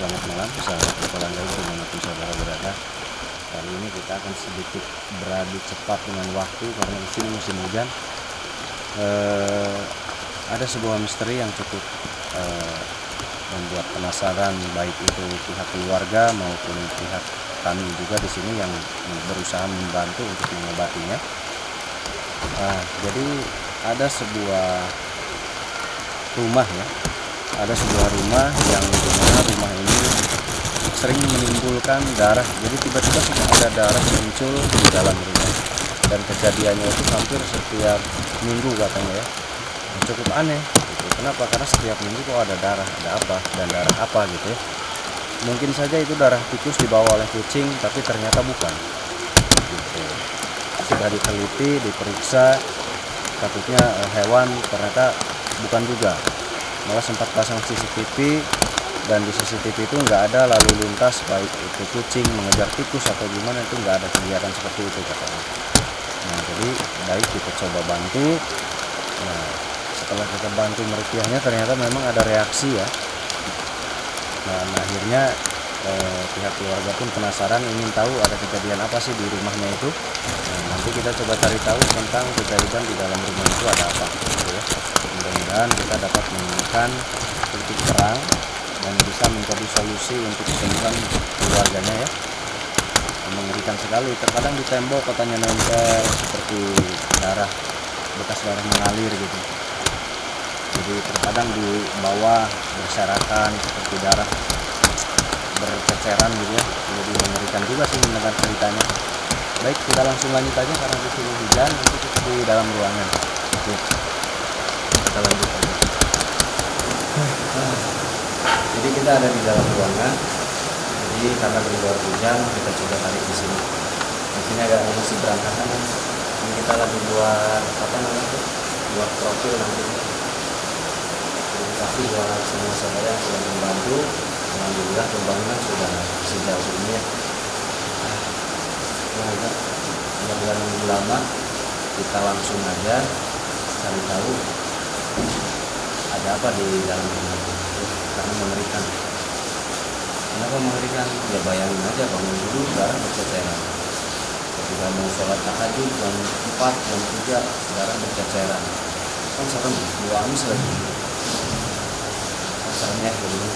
Selamat malam sahabat Petualangan dimanapun saudara berada. Kali ini kita akan sedikit beradu cepat dengan waktu karena di sini musim hujan. Ada sebuah misteri yang cukup membuat penasaran, baik itu pihak keluarga maupun pihak kami juga di sini yang berusaha membantu untuk mengobatinya. Jadi ada sebuah rumah ya. Ada sebuah rumah yang dimana rumah ini sering menimbulkan darah. Jadi tiba-tiba sudah ada darah muncul di dalam rumah. Dan kejadiannya itu hampir setiap minggu katanya ya. Cukup aneh gitu. Kenapa? Karena setiap minggu kok ada darah, ada apa dan darah apa gitu ya. Mungkin saja itu darah tikus dibawa oleh kucing, tapi ternyata bukan. Gitu. Sudah diteliti, diperiksa, takutnya hewan, ternyata bukan juga. Malah sempat pasang CCTV dan di CCTV itu nggak ada lalu lintas baik itu kucing mengejar tikus atau gimana, itu nggak ada kegiatan seperti itu katanya. Nah jadi baik kita coba bantu. Nah setelah kita bantu meruqyahnya ternyata memang ada reaksi ya. Nah akhirnya pihak keluarga pun penasaran, ingin tahu ada kejadian apa sih di rumahnya itu. Nah, nanti kita coba cari tahu tentang kejadian di dalam rumah itu ada apa gitu ya. Mudah-mudahan kita dapat menemukan titik terang dan bisa menjadi solusi untuk kesembuhan keluarganya ya. Mengerikan sekali, terkadang di tembok katanya nempel seperti darah, bekas darah mengalir gitu. Jadi terkadang di bawah berserakan seperti darah berceceran gitu ya. Jadi mengerikan juga sih mendengar ceritanya. Baik, kita langsung lanjut aja karena di sini hujan, nanti kita di dalam ruangan. Oke. Kita lanjut aja. Jadi kita ada di dalam ruangan. Jadi karena di luar hujan, kita coba tarik di sini. Di sini agak masih berantakan. Ini kita lagi buat apa namanya tuh? Buat profil nanti. Terima kasih buat semua saudara yang sudah membantu. Alhamdulillah pembangunan sudah sejauh ini ya. Mudah-mudahan lebih lama. Kita langsung aja cari tahu ada apa di dalam rumah itu, karena mengerikan. Kenapa mengerikan? Ya bayangin aja bangun dulu darah berceceran. Ketika mau sholat tahajud jam 4, jam 3 darah berceceran. Kan serem, dua amis lagi. Kasarnya begini.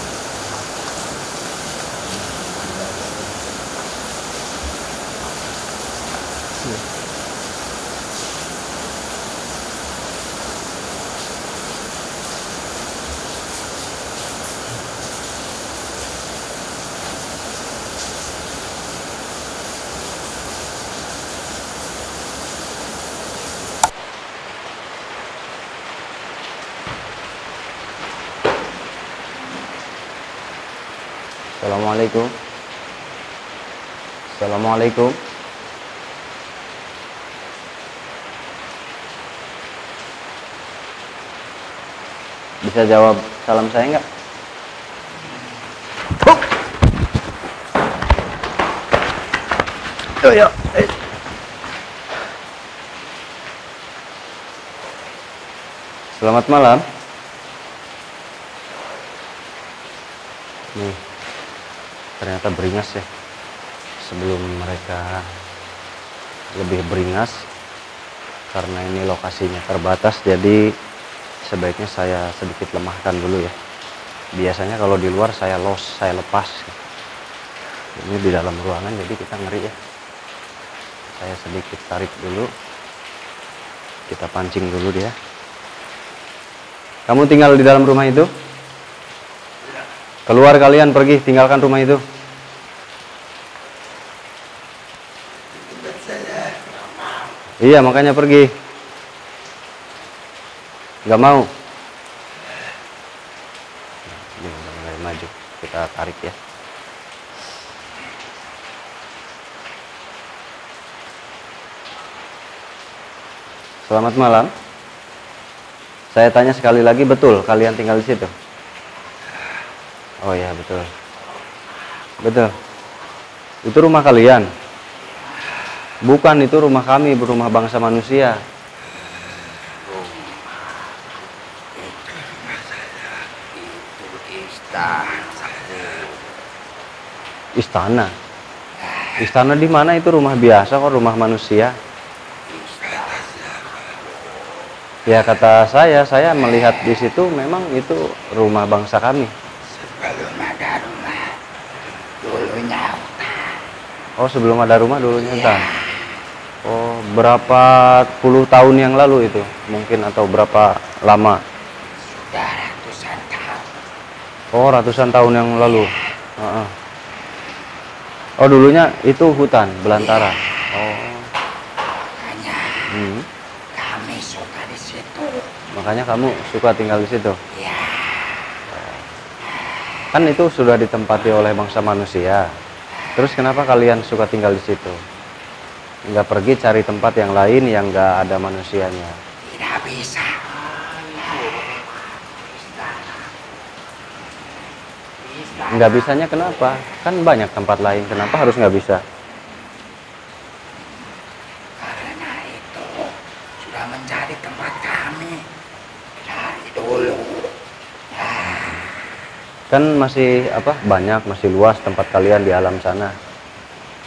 Assalamualaikum. Assalamualaikum. Bisa jawab salam saya nggak? Oh ya. Selamat malam. Nih, ternyata beringas ya. Sebelum mereka lebih beringas, karena ini lokasinya terbatas, jadi sebaiknya saya sedikit lemahkan dulu ya. Biasanya kalau di luar saya lepas. Ini di dalam ruangan jadi kita ngeri ya. Saya sedikit tarik dulu. Kita pancing dulu dia. Kamu tinggal di dalam rumah itu? Keluar kalian, pergi, tinggalkan rumah itu. Iya, makanya pergi. Gak mau. Ini udah mulai maju. Kita tarik ya. Selamat malam. Saya tanya sekali lagi, betul kalian tinggal di situ? Oh ya, betul. Betul. Itu rumah kalian? Bukan, itu rumah kami, rumah bangsa manusia. Istana. Istana di mana itu? Rumah biasa kok, rumah manusia. Ya kata saya melihat di situ memang itu rumah bangsa kami. Sebelum ada rumah, dulunya hutan. Oh, sebelum ada rumah dulunya hutan. Oh, berapa puluh tahun yang lalu itu mungkin, atau berapa lama? Sudah ratusan tahun. Oh, ratusan tahun yang lalu. Heeh. Oh, dulunya itu hutan belantara. Oh. Makanya Hmm. kami suka di situ. Makanya kamu suka tinggal di situ. Ya, Kan itu sudah ditempati oleh bangsa manusia. Terus kenapa kalian suka tinggal di situ? Nggak pergi cari tempat yang lain yang nggak ada manusianya? tidak bisa. Nggak bisanya kenapa? Kan banyak tempat lain. Kenapa harus nggak bisa? Karena itu sudah menjadi tempat kami dari dulu. Kan masih banyak, masih luas tempat kalian di alam sana.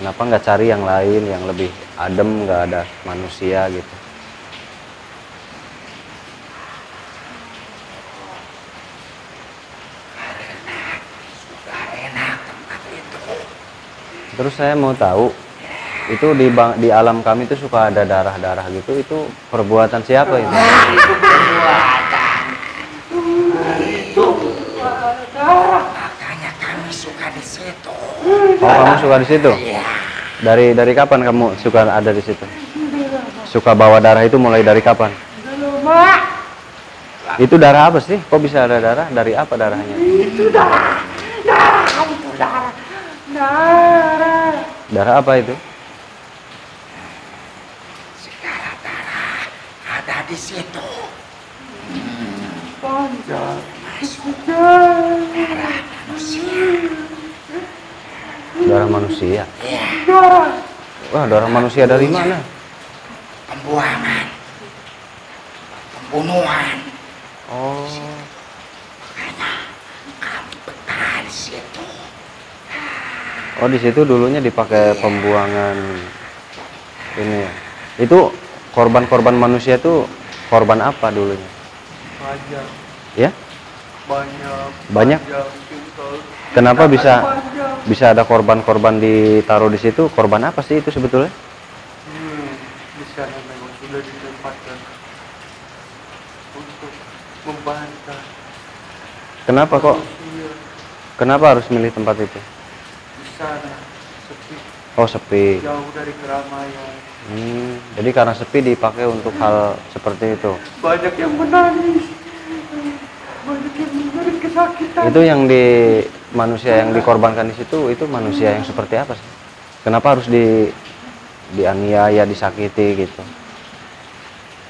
Kenapa nggak cari yang lain yang lebih adem, nggak ada manusia gitu? Sudah enak tempat itu. Terus saya mau tahu, itu di alam kami itu suka ada darah-darah gitu, itu perbuatan siapa itu? Itu perbuatan. Itu makanya kami suka di situ. Oh, kamu suka di situ? Iya. Dari kapan kamu suka ada di situ? Suka bawa darah itu mulai dari kapan? Itu darah apa sih? Kok bisa ada darah? Dari apa darahnya? Itu darah. Kamu tuh darah. Darah apa itu? Segala darah ada di situ. Masuk darah manusia. Darah manusia. Ya, Wah, darah manusia dari mana? pembuangan, pembunuhan. Oh, Makanya kami betah di situ. oh di situ dulunya dipakai pembuangan ini ya. Itu korban-korban manusia itu korban apa dulunya? Banyak, Ya? banyak, Banyak? Kenapa bisa ada korban-korban ditaruh di situ? Korban apa sih itu sebetulnya? Di sana memang sudah ditempatkan untuk membantah Kenapa kok? manusia. Kenapa harus milih tempat itu? Di sana sepi, Oh, sepi. jauh dari keramaian. Jadi karena sepi dipakai untuk hal seperti itu. Banyak yang menangis, banyak yang menjerit kesakitan. Itu yang manusia yang dikorbankan di situ itu manusia yang seperti apa sih? Kenapa harus dianiaya, disakiti gitu?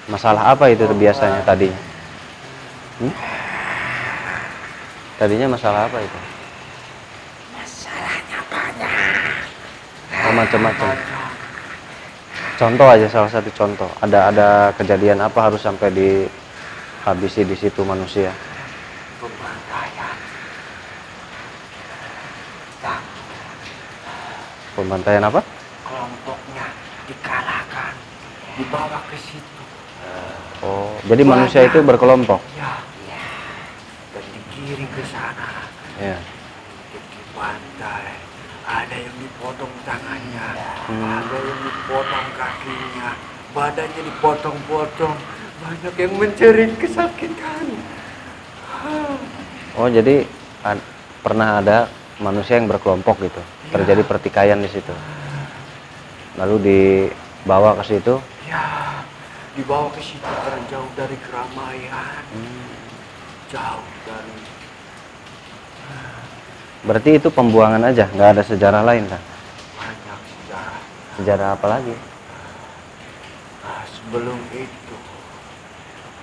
Masalah apa itu biasanya tadinya? Tadinya masalah apa itu? Masalahnya banyak. Oh, macam-macam. Contoh aja, salah satu contoh. Ada kejadian apa harus sampai dihabisi di situ manusia? Pembantaian. Dan Pembantaian apa? kelompoknya dikalahkan, dibawa ke situ. Oh, jadi manusia itu berkelompok. Ya, dan digiring ke sana. Ya. Untuk dibantai. Ada yang dipotong tangannya, ada yang dipotong kakinya, badannya dipotong-potong. Banyak yang menjerit kesakitan. Oh, jadi pernah ada manusia yang berkelompok gitu. Terjadi pertikaian di situ. Lalu dibawa ke situ. Ya, dibawa ke situ karena jauh dari keramaian, jauh dari. Berarti itu pembuangan aja, nggak ada sejarah lain kan? Banyak sejarah. Sejarah apa lagi? Nah, sebelum itu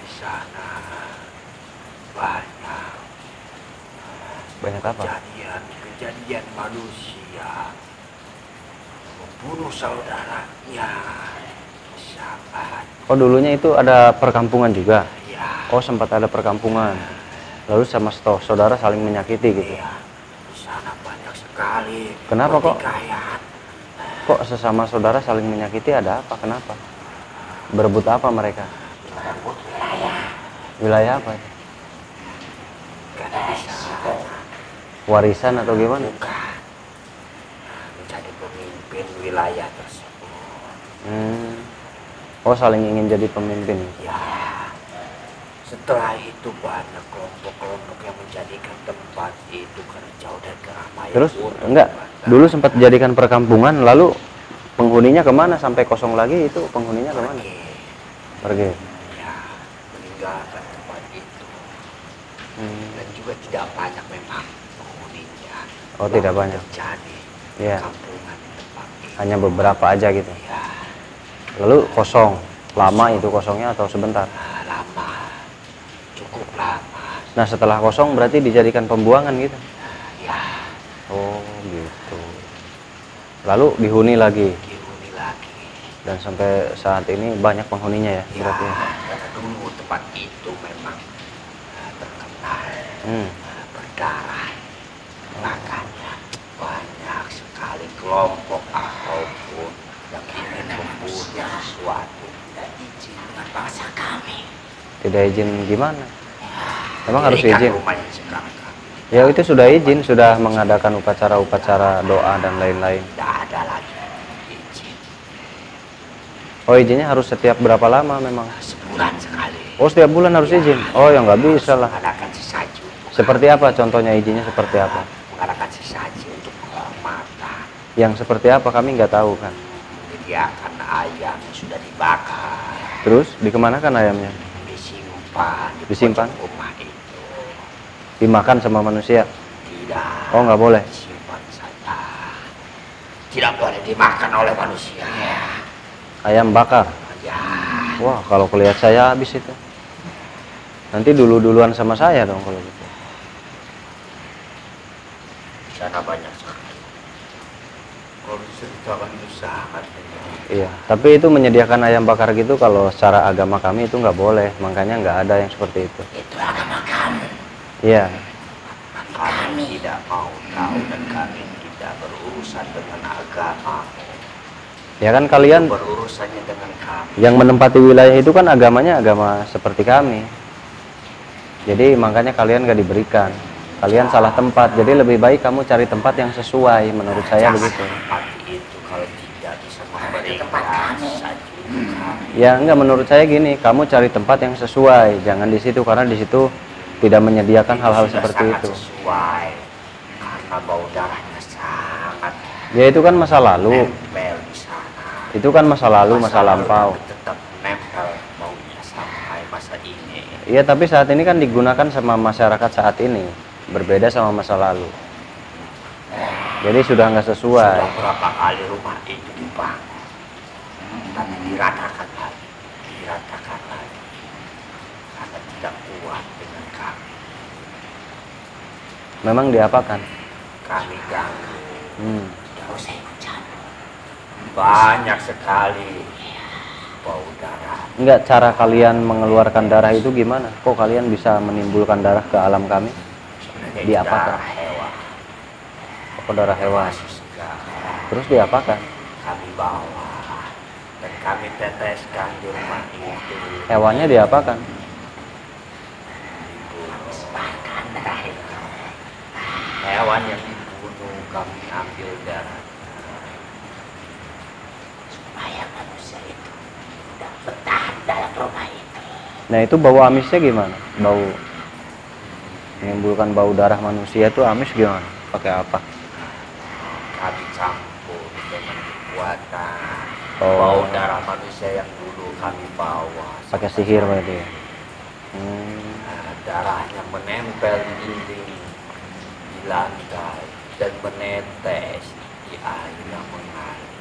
di sana banyak Banyak apa? kejadian manusia membunuh saudaranya, sahabat. Oh, dulunya itu ada perkampungan juga. Ya, Oh, sempat ada perkampungan. Lalu sama saudara saling menyakiti gitu. iya, di sana banyak sekali sekali. Kenapa kok? pertikaian. Kok sesama saudara saling menyakiti, ada apa? Kenapa? Berebut apa mereka? Berebut wilayah. Wilayah apa? Karena bisa Warisan atau gimana? bukan menjadi pemimpin wilayah tersebut. Oh, saling ingin jadi pemimpin. Ya, setelah itu banyak kelompok-kelompok yang menjadikan tempat itu karena jauh dari keramaian. Terus untuk enggak, ibadah. dulu sempat dijadikan perkampungan, lalu penghuninya kemana? Sampai kosong lagi itu penghuninya kemana? Pergi. Ya, meninggalkan tempat itu. Dan juga tidak banyak memang penghuninya. Oh, tidak banyak. Terjadi Iya. kampungan di tempat itu. Hanya beberapa aja gitu. Ya, Lalu kosong. Lama itu kosongnya atau sebentar? lama, cukup lama. Nah, setelah kosong berarti dijadikan pembuangan gitu. Ya, Oh, gitu. Lalu dihuni lagi. dihuni lagi. Dan sampai saat ini banyak penghuninya ya, Ya, berarti. karena dulu tempat itu memang terkenal berdarah. Makanya banyak sekali kelompok ataupun yang ingin membunuh sesuatu tidak izin dengan bangsa kami. Tidak izin gimana? Emang harus Ini kan izin? rumahnya sekarang kami. Ya itu sudah izin, sudah mengadakan upacara-upacara doa dan lain-lain. Tidak ada lagi izin. Oh, izinnya harus setiap berapa lama memang? Sebulan sekali. Oh, setiap bulan harus izin? Oh, ya nggak bisa lah. Mengadakan sesaji untuk Seperti apa contohnya izinnya seperti apa? mengadakan sesaji untuk penghormatan. Yang seperti apa kami nggak tahu kan. Menyediakan ayam yang sudah dibakar, Terus dikemanakan ayamnya? disimpan Disimpan? di pojok rumah itu. Dimakan sama manusia? Tidak. Oh, nggak boleh. Disimpan saja. Tidak boleh dimakan oleh manusia. Ayam bakar? Ya, Wah, kalau kelihat saya habis itu. Nanti duluan sama saya dong kalau gitu. di sana banyak sekali. Kalau diceritakan itu sangat banyak. Iya, tapi itu menyediakan ayam bakar gitu kalau secara agama kami itu nggak boleh, makanya nggak ada yang seperti itu. Itu agama kamu. Iya, Kami tidak mau tahu dan kami tidak berurusan dengan agama. ya kan kalian Berurusannya dengan kami. yang menempati wilayah itu kan agamanya agama seperti kami. Jadi makanya kalian nggak diberikan. Kalian salah tempat, jadi lebih baik kamu cari tempat yang sesuai, menurut saya begitu. Seperti itu kalau tidak bisa memberikan saja kami. Ya enggak, menurut saya gini, kamu cari tempat yang sesuai, jangan di situ karena di situ tidak menyediakan hal-hal Sudah seperti sangat itu. sesuai karena bau darahnya sangat Ya itu kan masa lalu, nempel di sana. itu kan masa lalu, masa lampau. Tetap nempel baunya sampai masa ini. Iya, tapi saat ini kan digunakan sama masyarakat saat ini, berbeda sama masa lalu. Jadi sudah nggak sesuai. Sudah berapa kali rumah itu dibangun, tapi diratakan lagi, karena tidak kuat dengan kami. Memang diapakan? Kami ganggu, Tidak usah ikut campur. banyak sekali bau darah. Enggak, cara kalian mengeluarkan darah itu gimana? Kok kalian bisa menimbulkan darah ke alam kami? Sebenarnya itu Diapakan? darah hewan, Kok darah hewan? masih segala. Terus diapakan? Kami bawa dan kami teteskan di rumah itu. Hewannya diapakan? Bahkan darah itu. Hewan yang dibunuh kami ambil darah supaya manusia itu tidak bertahan dalam rumah itu. Nah itu bau amisnya gimana? Bau menimbulkan bau darah manusia itu amis gimana? Pakai apa? Kami campur dengan kekuatan Oh. bau darah manusia yang dulu kami bawa. Pakai sihir berarti ya? Nah, darahnya menempel di dinding, di lantai, dan menetes di air yang mengalir.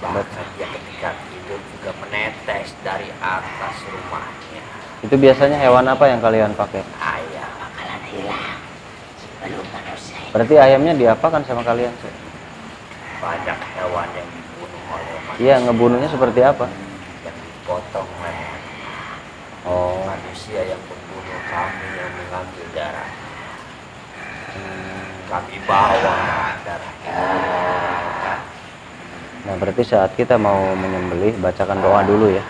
Bahkan dia ketika tidur juga menetes dari atas rumahnya. Itu biasanya hewan apa yang kalian pakai? Ayam bakalan hilang sebelum manusia. Berarti ayamnya diapakan sama kalian sih? Banyak hewan yang dibunuh oleh manusia. Iya, ngebunuhnya seperti apa? Yang dipotong leher. Oh, Manusia yang membunuh kami yang mengambil darah. kami bawa darahnya. Nah, berarti saat kita mau menyembelih, bacakan doa dulu ya.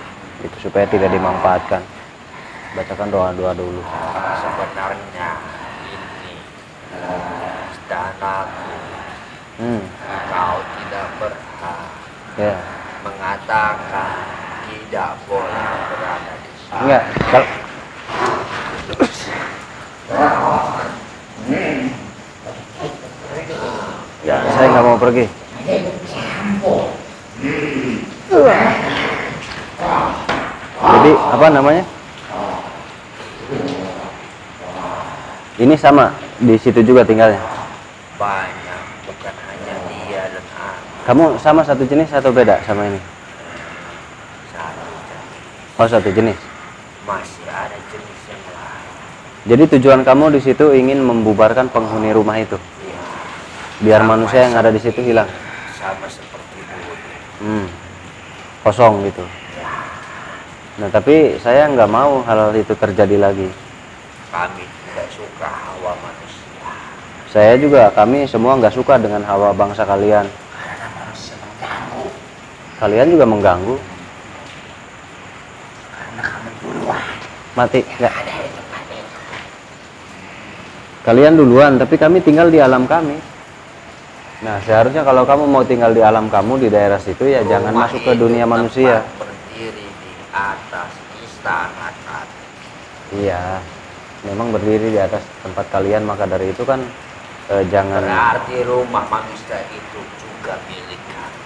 Itu supaya tidak dimanfaatkan. Bacakan doa-doa dulu. Sebenarnya ini istanaku. Kau tidak berhak mengatakan tidak boleh berada di sini. Enggak. Ya, saya nggak mau pergi. Jadi apa namanya? Ini sama di situ juga tinggalnya. Banyak, bukan hanya dia dan aku. Kamu sama satu jenis atau beda sama ini? Satu jenis. Oh, satu jenis. Masih ada jenis yang lain. Jadi tujuan kamu di situ ingin membubarkan penghuni rumah itu, Ya, biar manusia yang ada di situ hilang. sama seperti dulu. Kosong gitu. Nah, tapi saya nggak mau hal itu terjadi lagi. Kami tidak suka hawa manusia. Saya juga, kami semua nggak suka dengan hawa bangsa kalian. Karena manusia mengganggu. Kalian juga mengganggu. Karena kami duluan. Mati nggak? Ada itu mati. Kalian duluan, tapi kami tinggal di alam kami. Nah, seharusnya kalau kamu mau tinggal di alam kamu di daerah situ ya jangan Rumah masuk ke itu dunia manusia. tempat berdiri di atas istana kami. Iya, memang berdiri di atas tempat kalian, maka dari itu kan jangan. Berarti rumah manusia itu juga milik kami.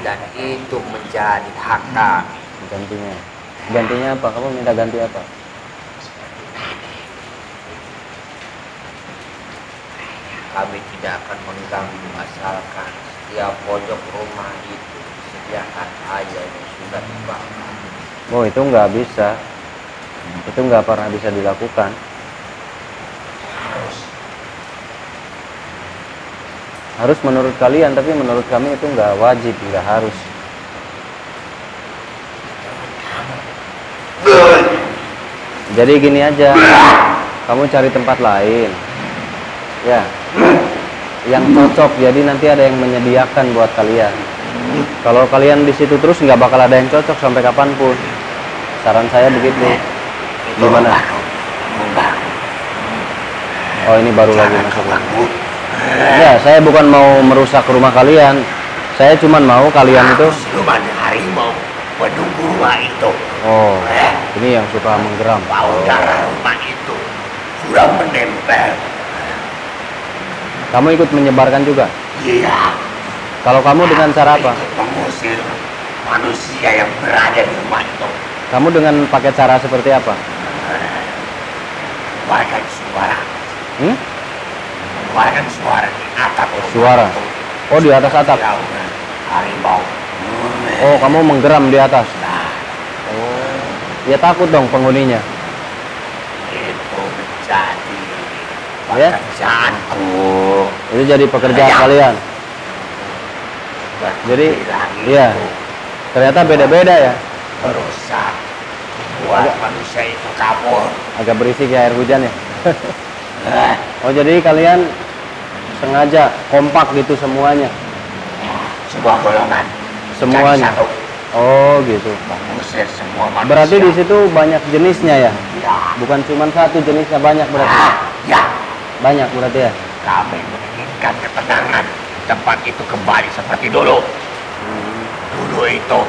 Dan itu menjadi hak kami. Gantinya. Gantinya apa? Kamu minta ganti apa? Kami tidak akan mengganggu asalkan setiap pojok rumah itu disediakan aja yang sudah dibakar. Oh, itu nggak bisa. Itu nggak pernah bisa dilakukan. Harus menurut kalian, tapi menurut kami itu nggak wajib, nggak harus. Jadi gini aja, kamu cari tempat lain, ya, yang cocok. Jadi nanti ada yang menyediakan buat kalian. Kalau kalian di situ terus nggak bakal ada yang cocok sampai kapanpun. Saran saya begitu. Gimana? Oh, ini baru lagi masuk lagi. Ya, saya bukan mau merusak rumah kalian. Saya cuma mau kalian itu. Siluman harimau menunggu rumah itu. Oh, ini yang suka menggeram. Bau darah rumah itu sudah menempel. Kamu ikut menyebarkan juga? Iya. Kalau kamu dengan cara apa? Mengusir manusia yang berada di rumah itu. Kamu dengan pakai cara seperti apa? Keluarkan suara. Keluarkan suara di atap rumah Suara? itu. Oh, di atas atap? Siluman harimau. Oh, kamu menggeram di atas? Oh, ya takut dong penghuninya. Itu menjadi Ya? pekerjaanku. Itu jadi pekerjaan Ya. kalian. Jadi, iya. Ternyata beda-beda ya. Merusak buat manusia itu kabur. Agak berisik ya air hujan ya. Oh, jadi kalian sengaja kompak gitu semuanya? Sebuah golongan. Semuanya? Jadi satu. Oh, gitu. Mengusir semua manusia. Berarti di situ banyak jenisnya ya? Ya. Bukan cuma satu jenisnya, banyak berarti? Ya. Banyak berarti ya? Kami menginginkan ketenangan. Tempat itu kembali seperti dulu. Dulu itu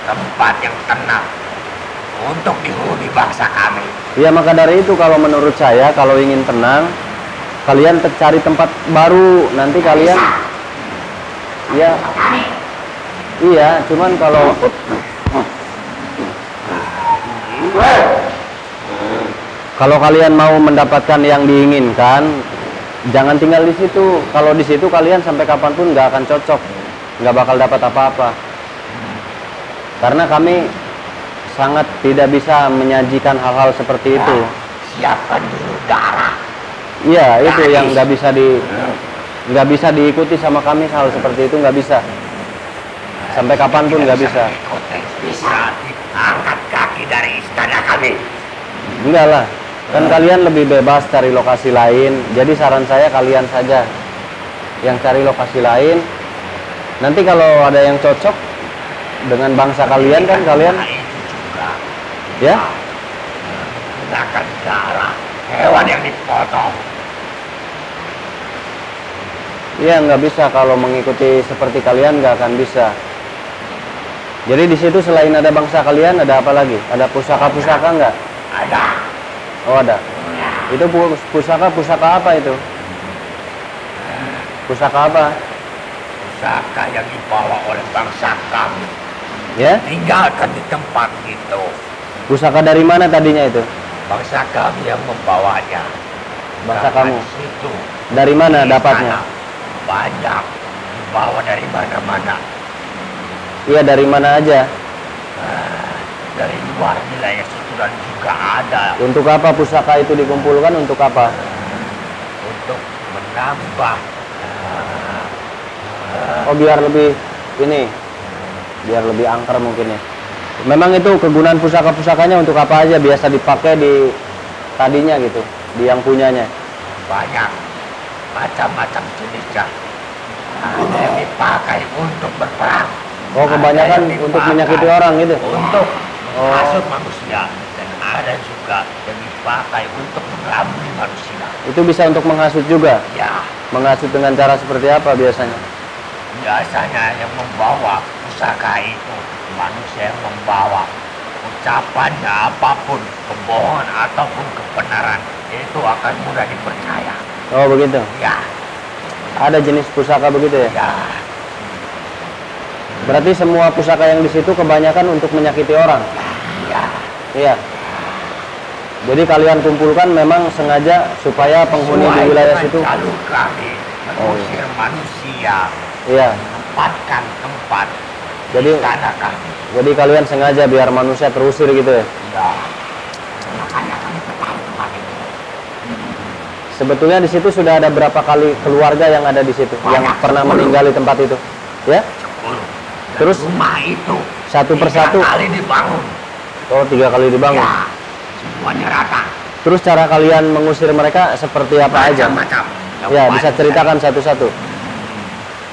tempat yang tenang untuk dihuni bangsa kami. Ya, maka dari itu kalau menurut saya, kalau ingin tenang, kalian cari tempat baru. Nanti kalian, ya, iya, cuman kalau kalian mau mendapatkan yang diinginkan, jangan tinggal di situ. Kalau di situ kalian sampai kapanpun nggak akan cocok, nggak bakal dapat apa-apa. Karena kami sangat tidak bisa menyajikan hal-hal seperti itu. Siapkan dulu darah. Iya, itu yang nggak bisa diikuti sama kami, hal seperti itu nggak bisa. Sampai kapanpun nggak bisa. Bisa angkat kaki dari istana kami. Enggak lah. Kan kalian lebih bebas cari lokasi lain. Jadi saran saya kalian saja yang cari lokasi lain. Nanti kalau ada yang cocok dengan bangsa kalian kan kalian itu juga ya. menggunakan darah hewan yang dipotong. Iya, nggak bisa kalau mengikuti seperti kalian, nggak akan bisa. Jadi di situ selain ada bangsa kalian, ada apa lagi? Ada pusaka-pusaka nggak? Ada. Oh ada. Itu pusaka apa itu? Pusaka apa? Pusaka yang dibawa oleh bangsa kami. Ya? Tinggalkan di tempat itu. Pusaka dari mana tadinya itu? Bangsa kami yang membawanya. Bangsa Karena kamu? di situ, Dari mana di dapatnya? sana banyak dibawa dari mana-mana. Iya, dari mana aja? Dari luar wilayah situ dan juga ada Untuk apa pusaka itu dikumpulkan? Untuk apa? untuk menambah Oh, biar lebih ini, biar lebih angker mungkin ya. Memang itu kegunaan pusaka-pusakanya untuk apa aja? Biasa dipakai di tadinya gitu, di yang punyanya. banyak macam-macam jenisnya. Ada yang dipakai untuk berperang. Oh, kebanyakan Ada yang untuk dipakai menyakiti orang gitu. Untuk Oh. menghasut manusia. Dan ada juga yang dipakai untuk mengelabui manusia. Itu bisa untuk menghasut juga. Ya, Menghasut dengan cara seperti apa biasanya? biasanya yang membawa pusaka itu manusia yang membawa ucapannya apapun, kebohongan ataupun kebenaran itu akan mudah dipercaya. Oh, begitu. Ya, Ada jenis pusaka begitu ya? ya, Berarti semua pusaka yang di situ kebanyakan untuk menyakiti orang. ya. Iya. Jadi kalian kumpulkan memang sengaja supaya penghuni di Sesuai wilayah dengan situ. jalur kami mengusir manusia, Iya. menempatkan tempat Jadi di tanah kami. jadi kalian sengaja biar manusia terusir gitu ya. Ya, makanya kami bertahan tempat itu. Sebetulnya di situ sudah ada berapa kali keluarga yang ada di situ yang Banyak, pernah 10. meninggal di tempat itu? Ya? 10. Dan Terus rumah itu satu 3 persatu? kali dibangun. Oh, 3 kali dibangun. Ya, semuanya rata. Terus cara kalian mengusir mereka seperti apa aja? Macam-macam. Yang Ya, bisa paling ceritakan satu-satu. sering,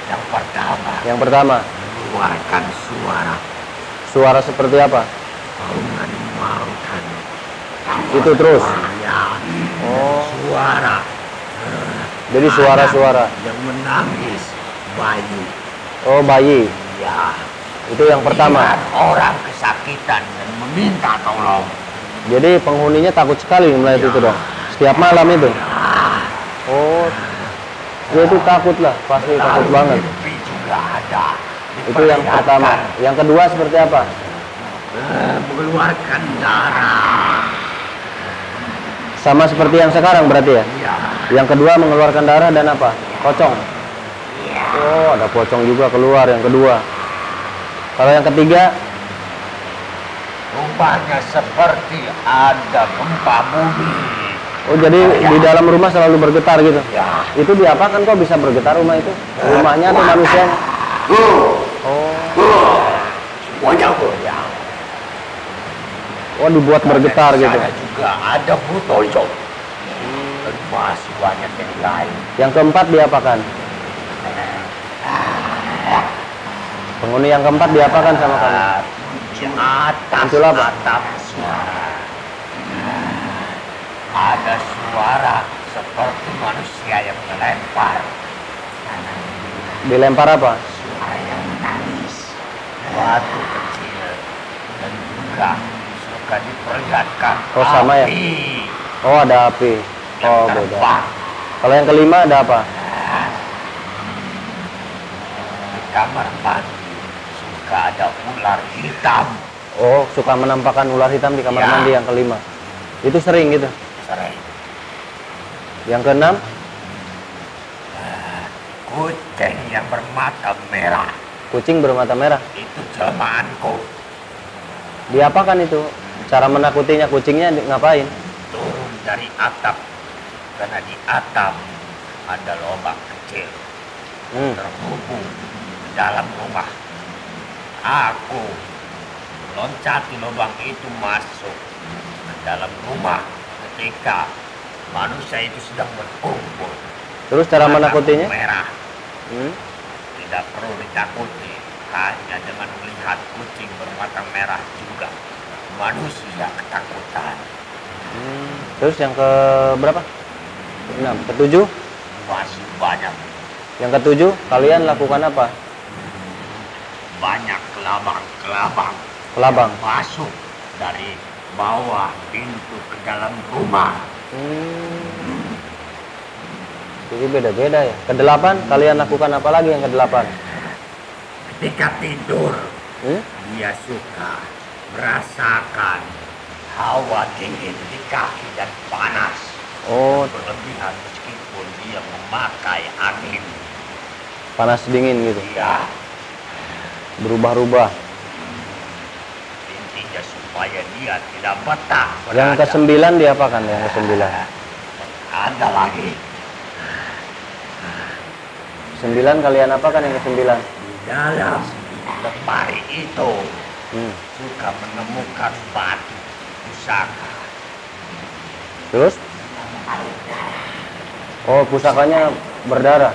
yang pertama, Yang pertama, keluarkan suara suara seperti apa? paungan mautan. Itu terus. Ya, Oh, suara. jadi suara-suara. Yang menangis bayi. Oh, bayi. Ya, Itu yang pertama. lihat orang kesakitan dan meminta tolong. Jadi penghuninya takut sekali melihat itu dong. Setiap malam itu. Oh, ya itu takut lah, pasti takut Lalu banget. mimpi juga ada. Itu yang pertama. Yang kedua seperti apa? Mengeluarkan darah. Sama seperti yang sekarang berarti ya? Ya, Yang kedua mengeluarkan darah dan apa? Pocong. Oh, ada pocong juga keluar yang kedua. Kalau yang ketiga, rupanya seperti ada gempa bumi. oh jadi di dalam rumah selalu bergetar gitu. Ya, Itu diapakan kok bisa bergetar rumah itu? Rumahnya atau manusianya? Oh, semuanya goyang. oh dibuat bergetar gitu. Sana juga ada butoyo. Dan masih banyak yang lain. Yang keempat diapakan? Penghuni yang keempat diapakan sama kamu? Di atas Muncul apa? atap suara. Ada suara seperti manusia yang melempar. Dilempar apa? Suara yang menangis. Batu kecil. Dan juga suka diperlihatkan Oh, sama ya? api Oh ada api. yang Oh beda. terbang. Kalau yang kelima ada apa? Di kamar mandi suka ada ular hitam. Oh suka menampakkan ular hitam di kamar Ya. mandi yang kelima. Itu sering gitu. Sering. Yang keenam? Kucing yang bermata merah. Kucing bermata merah. Itu jelmaanku. Diapakan itu? Cara menakutinya kucingnya ngapain? Turun dari atap. Karena di atap ada lubang kecil terhubung di dalam rumah. Aku loncati lubang itu masuk ke dalam rumah. Dan ketika manusia itu sedang berkumpul. Terus cara Mata menakutinya? merah. Hmm? Tidak perlu ditakuti, hanya dengan melihat kucing bermata merah juga manusia ketakutan. Terus yang ke berapa? 6, ke-7? Masih banyak, Yang ke-7 kalian lakukan apa? banyak kelabang-kelabang Kelabang. yang masuk dari bawah pintu ke dalam rumah. Jadi beda-beda ya. Ke-8 kalian lakukan apa lagi yang ke-8? Ketika tidur, Hmm? dia suka merasakan hawa dingin di kaki dan panas. Oh, Berlebihan meskipun dia memakai angin. panas dingin gitu. Dia Berubah-ubah. intinya supaya dia tidak betah Yang berada. ke-9 diapakan yang ke-9? Ada lagi 9 kalian apakan yang ke-9? di dalam lemari itu suka menemukan batu pusaka. Terus? Oh, pusakanya berdarah.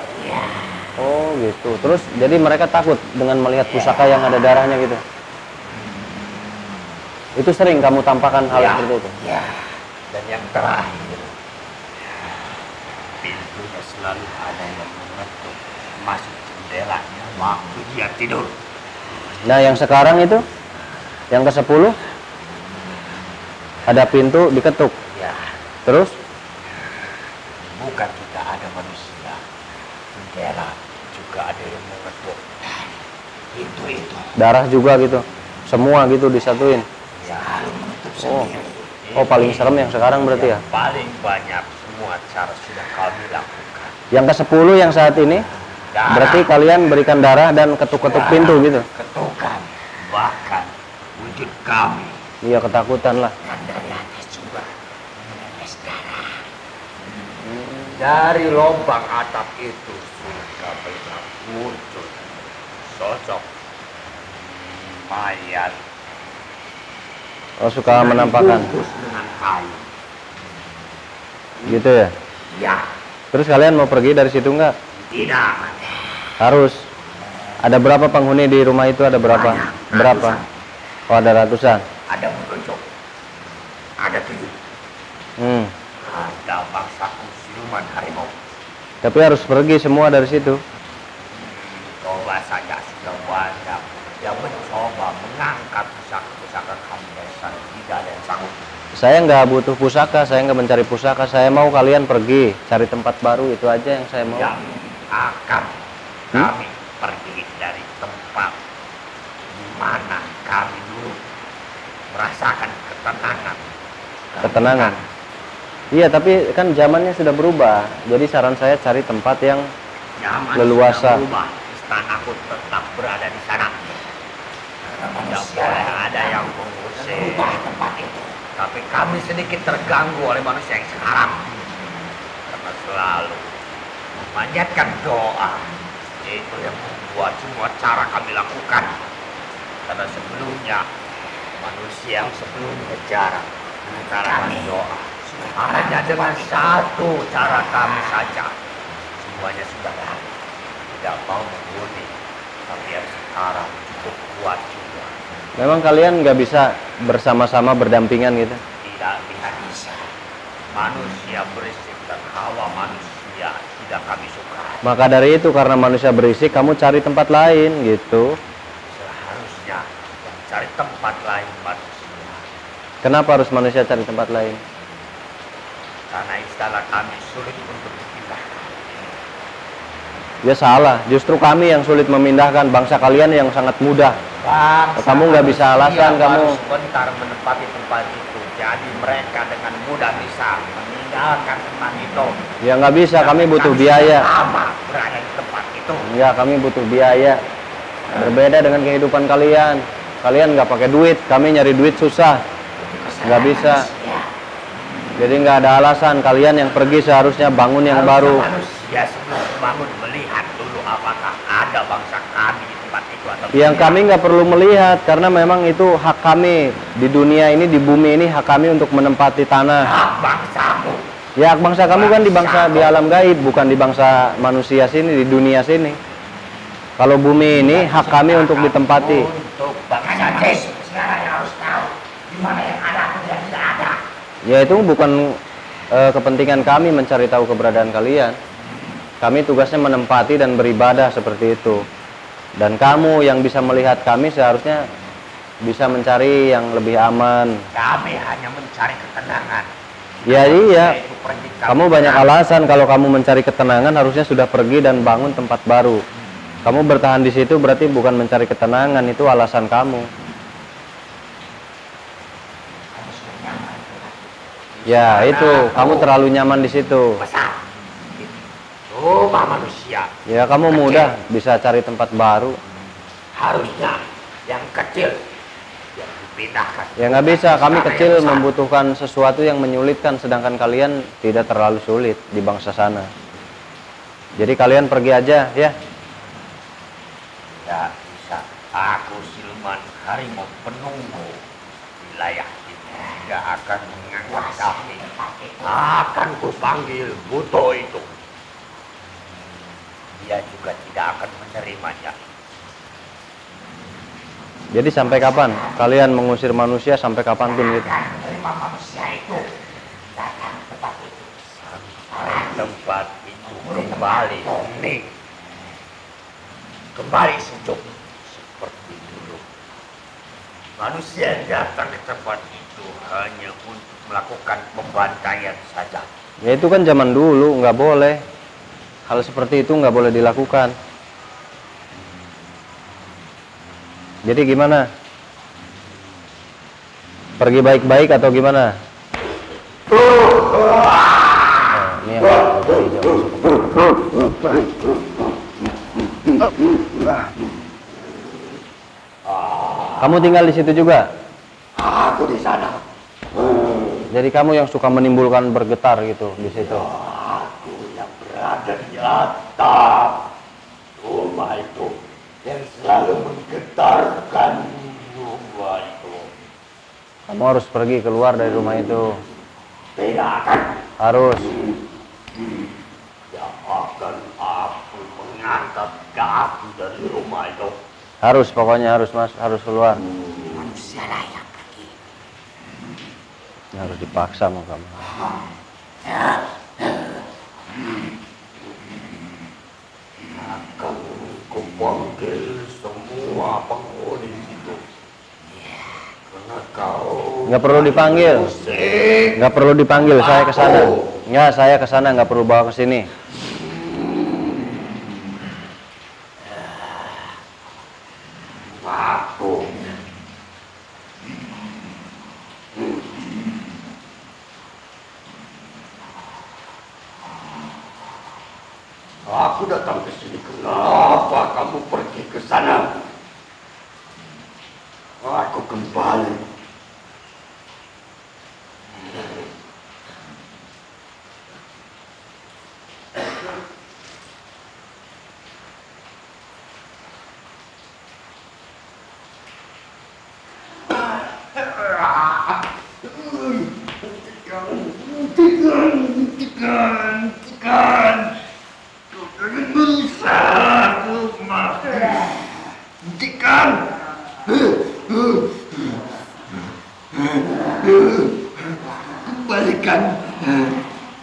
Oh, gitu. Terus jadi mereka takut dengan melihat pusaka yang ada darahnya gitu. Itu sering kamu tampakkan hal seperti itu. Ya. Dan yang terakhir, pintunya selalu ada yang mengetuk masuk jendelanya waktu dia tidur. Nah, yang sekarang itu yang ke-10 ada pintu diketuk. Ya, Terus bukan kita ada manusia, jendela juga ada yang mengetuk. Itu. darah juga gitu. Semua gitu disatuin. Ya, harus menutup Oh. sendiri. Oh, paling serem yang sekarang berarti ya. Yang paling banyak semua cara sudah kami lakukan. Yang ke-10 yang saat ini Darah, berarti kalian berikan darah dan ketuk-ketuk pintu gitu. ketukan, bahkan wujud kami Iya, ketakutan lah. dan dari atas juga menetes darah. Dari lubang atap itu suka melihat muncul sosok mayat. Oh, suka menampakkan Dibungkus dengan kayu. gitu ya. Ya, Terus kalian mau pergi dari situ nggak? tidak. Harus. Ada berapa penghuni di rumah itu? Ada berapa? Banyak, Berapa? ratusan. Oh, ada ratusan. Ada menunjuk. Ada 7. Ada bangsaku siluman harimau. Tapi harus pergi semua dari situ. Coba saja sudah banyak yang mencoba mengangkat pusaka-pusaka kami dari sana. Tidak ada yang sanggup. Saya nggak butuh pusaka, saya nggak mencari pusaka. Saya mau kalian pergi, cari tempat baru, itu aja yang saya mau. Yang akan kami pergi dari tempat di mana kami dulu merasakan ketenangan. Ketenangan. Iya, tapi kan zamannya sudah berubah. Jadi saran saya cari tempat yang Zaman leluasa. sudah berubah. Istanaku tetap berada di sana. Tidak boleh ada yang mengusir tempat itu. Tapi kami sedikit terganggu oleh manusia yang sekarang. Karena selalu memanjatkan doa. Itu yang membuat semua cara kami lakukan. Karena sebelumnya manusia yang sebelumnya jarang mengutarakan doa. Hanya dengan satu cara kami saja semuanya sudah tidak mau menghuni. Tapi yang sekarang cukup kuat juga. memang kalian nggak bisa bersama-sama berdampingan gitu. Tidak bisa. Manusia berisik dan hawa manusia tidak kami suka. Maka dari itu karena manusia berisik, kamu cari tempat lain gitu. Seharusnya mencari tempat lain manusia. Kenapa harus manusia cari tempat lain? Karena istana kami sulit untuk dipindahkan. Ya salah, justru kami yang sulit memindahkan, bangsa kalian yang sangat mudah. Kamu nggak bisa alasan, kamu sebentar menempati tempat itu. Jadi mereka dengan mudah bisa meninggalkan tempat itu. ya nggak bisa, kami butuh Kami biaya. sudah lama berada di tempat itu. Ya, kami butuh biaya. Berbeda dengan kehidupan kalian. Kalian nggak pakai duit, kami nyari duit susah. Nggak bisa. Jadi nggak ada alasan, kalian yang pergi seharusnya bangun yang baru. Manusia sebelum bangun melihat dulu apakah ada bangsa kami di tempat itu Yang kami nggak perlu melihat karena memang itu hak kami di dunia ini, di bumi ini hak kami untuk menempati tanah. Hak bangsamu. Ya hak bangsa kamu kan di bangsa di alam gaib, bukan di bangsa manusia sini, di dunia sini. Kalau bumi ini hak kami untuk ditempati. Untuk bangsa Yesus sekarang yang harus tahu di mana yang ada dan tidak ada. Ya itu bukan kepentingan kami mencari tahu keberadaan kalian. Kami tugasnya menempati dan beribadah seperti itu. Dan kamu yang bisa melihat kami seharusnya bisa mencari yang lebih aman. Kami hanya mencari ketenangan. Ya iya. Yaitu pergi Kamu banyak alasan kalau kamu mencari ketenangan harusnya sudah pergi dan bangun tempat baru. Kamu bertahan di situ berarti bukan mencari ketenangan, itu alasan kamu. Ya itu, kamu terlalu nyaman di situ. besar. Rumah manusia. Ya kamu Kecil. mudah bisa cari tempat baru. Harusnya yang kecil yang dipindahkan. Ya nggak bisa, kami Sana kecil yang besar. membutuhkan sesuatu yang menyulitkan, sedangkan kalian tidak terlalu sulit di bangsa sana. Jadi kalian pergi aja ya. Tidak bisa. Aku siluman harimau penunggu wilayah ini tidak akan mengangkat kaki. Akan kupanggil buto itu. Dia juga tidak akan menerimanya. Jadi sampai kapan kalian mengusir manusia, sampai kapanpun gitu? Menerima manusia itu datang tempat itu. Sampai tempat itu kembali hening. Kembali sejuk seperti dulu. Manusia yang datang ke tempat itu hanya untuk melakukan pembantaian saja. Ya itu kan zaman dulu, nggak boleh. Hal seperti itu nggak boleh dilakukan. Jadi gimana? Pergi baik-baik atau gimana? Ini yang hijau. Kamu tinggal di situ juga? Aku di sana. Jadi kamu yang suka menimbulkan bergetar gitu di situ? Aku yang berada di atap rumah itu yang selalu menggetarkan rumah itu. Kamu harus pergi keluar dari rumah itu. Tidak akan. Harus. Tidak akan aku mengangkat kaki dari rumah itu. Harus, pokoknya harus mas, harus keluar. Manusia lah yang pergi. Harus dipaksa mau kamu. Akan kupanggil semua penghuni itu. Karena kau Nggak perlu dipanggil. musik. Nggak perlu dipanggil, saya ke sana. Nggak, saya ke sana, nggak perlu bawa ke sini. Aku datang ke sini. Kenapa kamu pergi ke sana? Aku kembali.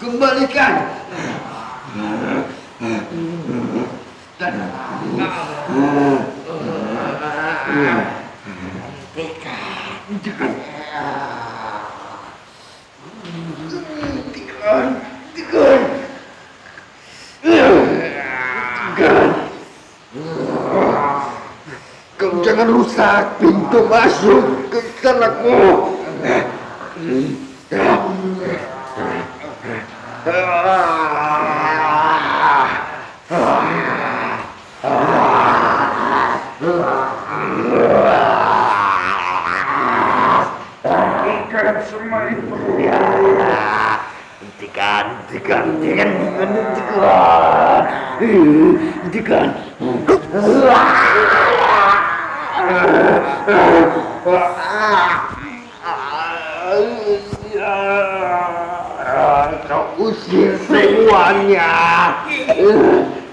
Kembalikan. Kau jangan rusak pintu masuk ke sanaku. Hentikan. Kau usir semuanya.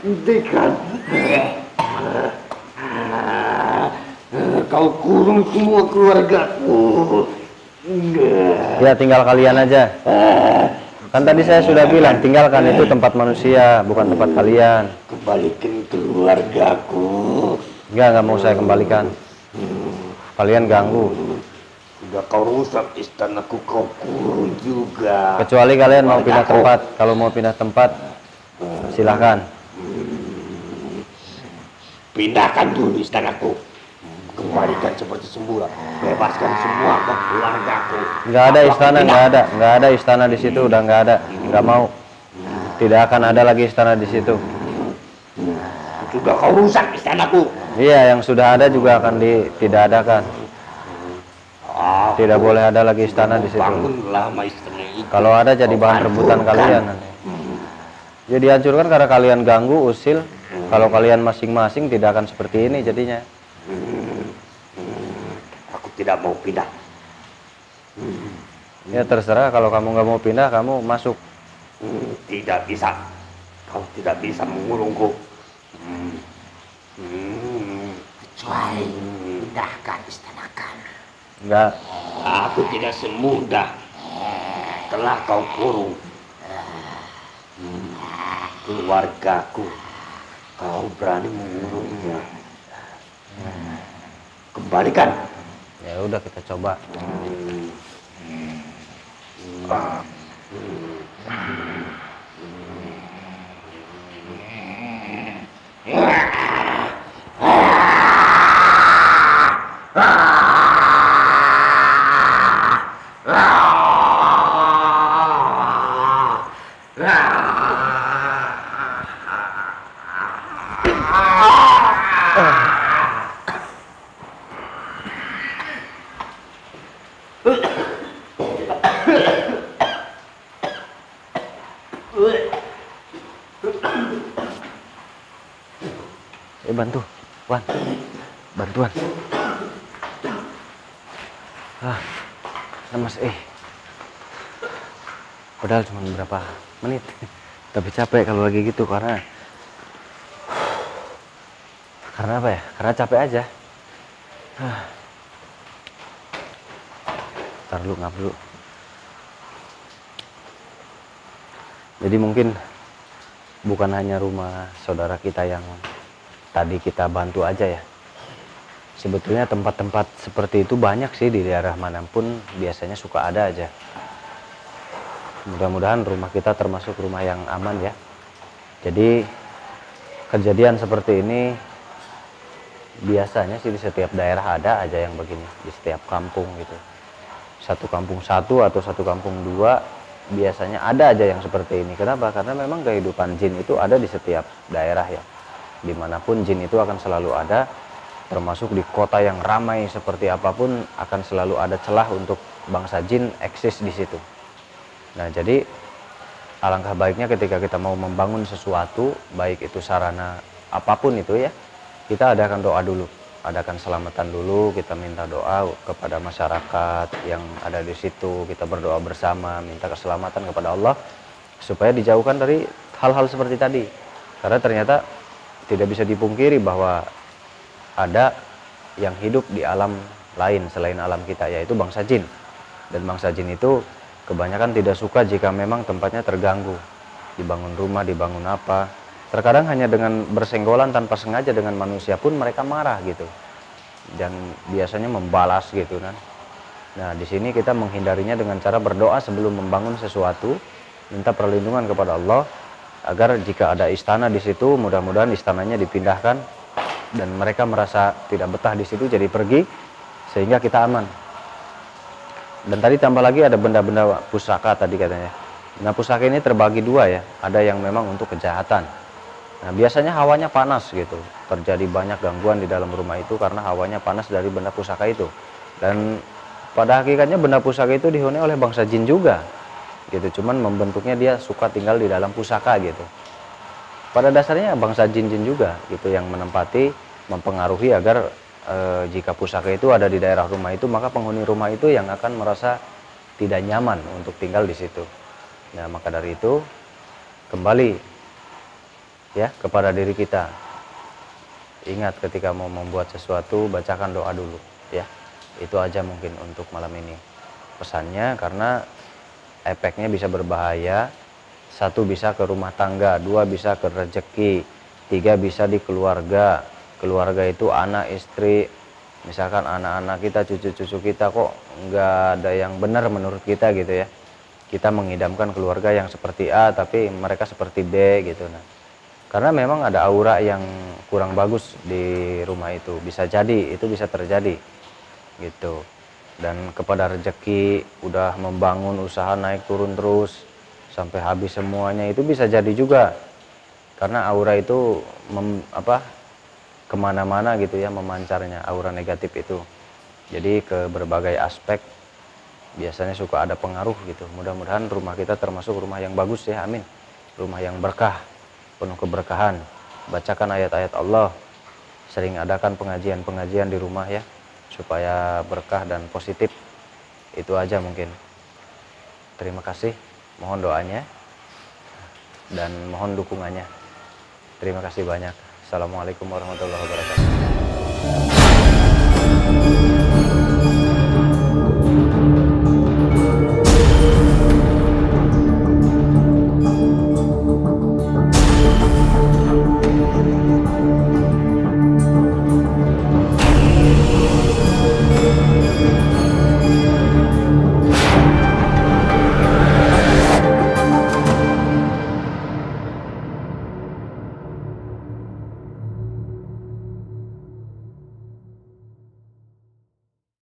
Hentikan. Kau kurung semua keluargaku. Ya tinggal kalian aja. Kan tadi saya sudah bilang tinggalkan, itu tempat manusia bukan tempat kalian. Kembalikan keluargaku. Enggak mau saya kembalikan. Kalian ganggu. Sudah kau rusak istanaku, kau kurung juga. Kecuali kalian mau pindah tempat. Kalau mau pindah tempat silahkan. Pindahkan dulu istanaku. Kembalikan seperti semula. Bebaskan semua keluargaku. Nggak ada istana, nggak ada istana di situ, udah nggak ada, nggak mau. Tidak akan ada lagi istana di situ. Sudah kau rusak istanaku. Iya, yang sudah ada juga akan tidak adakan. Tidak boleh ada lagi istana di situ. Kalau ada jadi bahan rebutan kalian nanti. Ya dihancurkan karena kalian ganggu, usil. Kalau kalian masing-masing tidak akan seperti ini jadinya. Aku tidak mau pindah. Ya terserah, kalau kamu nggak mau pindah, kamu masuk. Tidak bisa. Kau tidak bisa mengurungku. Kecuali pindahkan istana kami. Enggak. Aku tidak semudah telah kau kurung keluargaku. Kau berani mengurungnya. Kembalikan. Ya udah kita coba. Bantu, Wan. Bantuan. Lemas, padahal cuma berapa menit. Tapi capek kalau lagi gitu karena apa ya? Karena capek aja. Ntar dulu, ngap dulu. Jadi mungkin bukan hanya rumah saudara kita yang tadi kita bantu aja ya. Sebetulnya tempat-tempat seperti itu banyak sih di daerah manapun, biasanya suka ada aja. Mudah-mudahan rumah kita termasuk rumah yang aman ya. Jadi kejadian seperti ini biasanya sih di setiap daerah ada aja yang begini, di setiap kampung gitu. Satu kampung satu atau satu kampung dua biasanya ada aja yang seperti ini. Kenapa? Karena memang kehidupan jin itu ada di setiap daerah ya. Dimanapun jin itu akan selalu ada, termasuk di kota yang ramai seperti apapun akan selalu ada celah untuk bangsa jin eksis di situ. Nah jadi alangkah baiknya ketika kita mau membangun sesuatu, baik itu sarana apapun itu ya, kita adakan doa dulu, adakan selamatan dulu, kita minta doa kepada masyarakat yang ada di situ, kita berdoa bersama, minta keselamatan kepada Allah supaya dijauhkan dari hal-hal seperti tadi. Karena ternyata tidak bisa dipungkiri bahwa ada yang hidup di alam lain selain alam kita, yaitu bangsa jin. Dan bangsa jin itu kebanyakan tidak suka jika memang tempatnya terganggu. Dibangun rumah, dibangun apa. Terkadang hanya dengan bersenggolan tanpa sengaja dengan manusia pun mereka marah gitu. Dan biasanya membalas gitu kan. Nah, di sini kita menghindarinya dengan cara berdoa sebelum membangun sesuatu, minta perlindungan kepada Allah agar jika ada istana di situ, mudah-mudahan istananya dipindahkan dan mereka merasa tidak betah di situ jadi pergi sehingga kita aman. Dan tadi tambah lagi ada benda-benda pusaka tadi katanya. Nah, pusaka ini terbagi dua ya, ada yang memang untuk kejahatan. Nah, biasanya hawanya panas gitu, terjadi banyak gangguan di dalam rumah itu karena hawanya panas dari benda pusaka itu. Dan pada hakikatnya benda pusaka itu dihuni oleh bangsa jin juga gitu, cuman membentuknya dia suka tinggal di dalam pusaka gitu. Pada dasarnya bangsa jin-jin juga gitu yang menempati, mempengaruhi agar jika pusaka itu ada di daerah rumah itu, maka penghuni rumah itu yang akan merasa tidak nyaman untuk tinggal di situ. Nah, maka dari itu kembali ya kepada diri kita. Ingat ketika mau membuat sesuatu, bacakan doa dulu ya. Itu aja mungkin untuk malam ini pesannya, karena efeknya bisa berbahaya. Satu, bisa ke rumah tangga, dua, bisa ke rezeki, tiga, bisa di keluarga. Keluarga itu anak, istri, misalkan anak-anak kita, cucu-cucu kita kok nggak ada yang benar menurut kita gitu ya. Kita mengidamkan keluarga yang seperti A tapi mereka seperti B gitu. Nah, karena memang ada aura yang kurang bagus di rumah itu, bisa jadi itu bisa terjadi gitu. Dan kepada rezeki, udah membangun usaha naik turun terus sampai habis semuanya, itu bisa jadi juga karena aura itu kemana-mana gitu ya, memancarnya aura negatif itu. Jadi ke berbagai aspek biasanya suka ada pengaruh gitu. Mudah-mudahan rumah kita termasuk rumah yang bagus ya, amin. Rumah yang berkah, penuh keberkahan. Bacakan ayat-ayat Allah, sering adakan pengajian-pengajian di rumah ya, supaya berkah dan positif. Itu aja mungkin. Terima kasih, mohon doanya dan mohon dukungannya. Terima kasih banyak. Assalamualaikum warahmatullahi wabarakatuh.